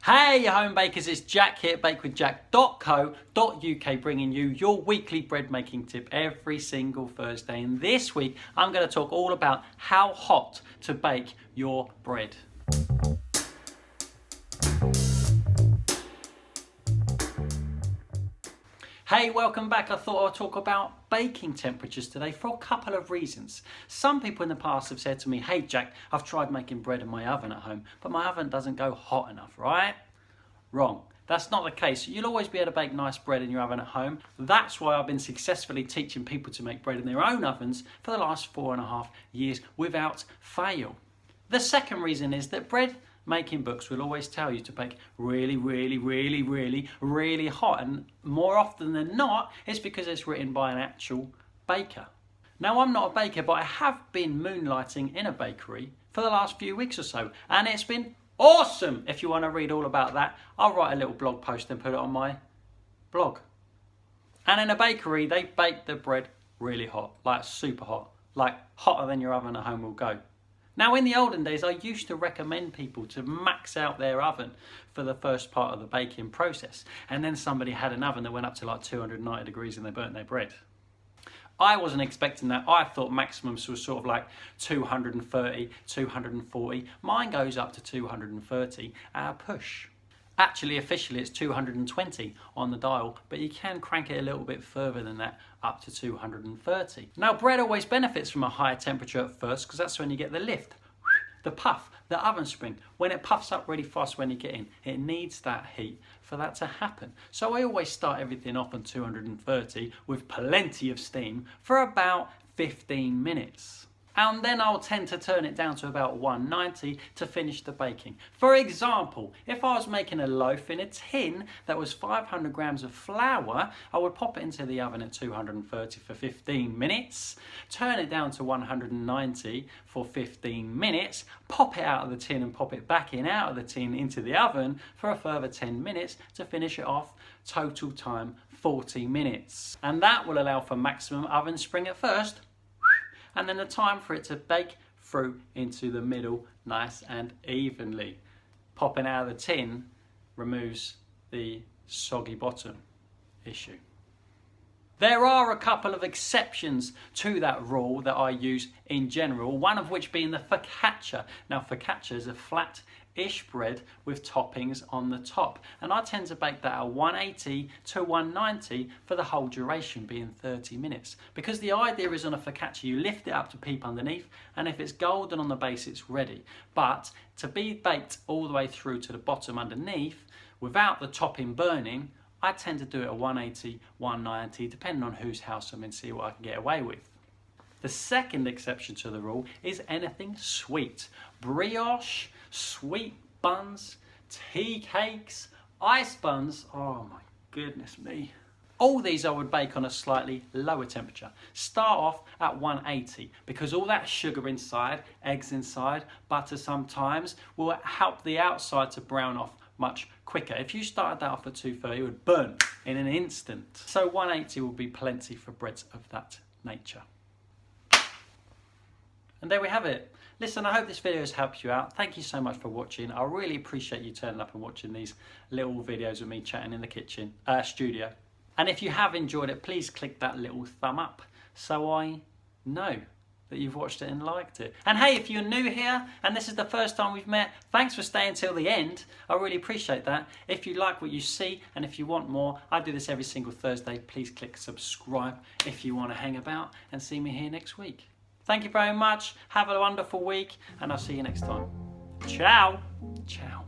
Hey home bakers, it's Jack here at bakewithjack.co.uk, bringing you your weekly bread making tip every single Thursday. And this week I'm going to talk all about how hot to bake your bread. Hey, welcome back. I thought I'd talk about baking temperatures today for a couple of reasons. Some people in the past have said to me, hey Jack, I've tried making bread in my oven at home, but my oven doesn't go hot enough, right? Wrong. That's not the case. You'll always be able to bake nice bread in your oven at home. That's why I've been successfully teaching people to make bread in their own ovens for the last 4.5 years without fail. The second reason is that bread making books will always tell you to bake really hot, and more often than not it's because it's written by an actual baker. Now, I'm not a baker, but I have been moonlighting in a bakery for the last few weeks or so, and it's been awesome. If you want to read all about that, I'll write a little blog post and put it on my blog. And in a bakery they bake the bread really hot, like super hot, like hotter than your oven at home will go. Now, in the olden days, I used to recommend people to max out their oven for the first part of the baking process. And then somebody had an oven that went up to like 290 degrees and they burnt their bread. I wasn't expecting that. I thought maximums was sort of like 230, 240. Mine goes up to 230 at a push. Actually, officially, it's 220 on the dial, but you can crank it a little bit further than that, up to 230. Now, bread always benefits from a higher temperature at first, because that's when you get the lift, the puff, the oven spring. When it puffs up really fast when you get in, it needs that heat for that to happen. So I always start everything off on 230 with plenty of steam for about 15 minutes. And then I'll tend to turn it down to about 190 to finish the baking. For example, if I was making a loaf in a tin that was 500 grams of flour, I would pop it into the oven at 230 for 15 minutes, turn it down to 190 for 15 minutes, pop it out of the tin and pop it back in out of the tin into the oven for a further 10 minutes to finish it off. Total time 40 minutes. And that will allow for maximum oven spring at first, and then the time for it to bake through into the middle nice and evenly. Popping out of the tin removes the soggy bottom issue. There are a couple of exceptions to that rule that I use in general, one of which being the focaccia. Now, focaccia is a flat-ish bread with toppings on the top, and I tend to bake that at 180 to 190 for the whole duration, being 30 minutes. Because the idea is on a focaccia, you lift it up to peep underneath, and if it's golden on the base, it's ready. But to be baked all the way through to the bottom underneath, without the topping burning, I tend to do it at 180, 190, depending on whose house I'm in, see what I can get away with. The second exception to the rule is anything sweet. Brioche, sweet buns, tea cakes, ice buns, oh my goodness me. All these I would bake on a slightly lower temperature. Start off at 180 because all that sugar inside, eggs inside, butter sometimes, will help the outside to brown off much quicker. If you started that off at 230, it would burn in an instant. So 180 will be plenty for breads of that nature. And there we have it. Listen, I hope this video has helped you out. Thank you so much for watching. I really appreciate you turning up and watching these little videos of me chatting in the kitchen, studio. And if you have enjoyed it, please click that little thumb up so I know that you've watched it and liked it. And hey, if you're new here and this is the first time we've met, thanks for staying till the end. I really appreciate that. If you like what you see and if you want more, I do this every single Thursday. Please click subscribe if you want to hang about and see me here next week. Thank you very much. Have a wonderful week and I'll see you next time. Ciao. Ciao.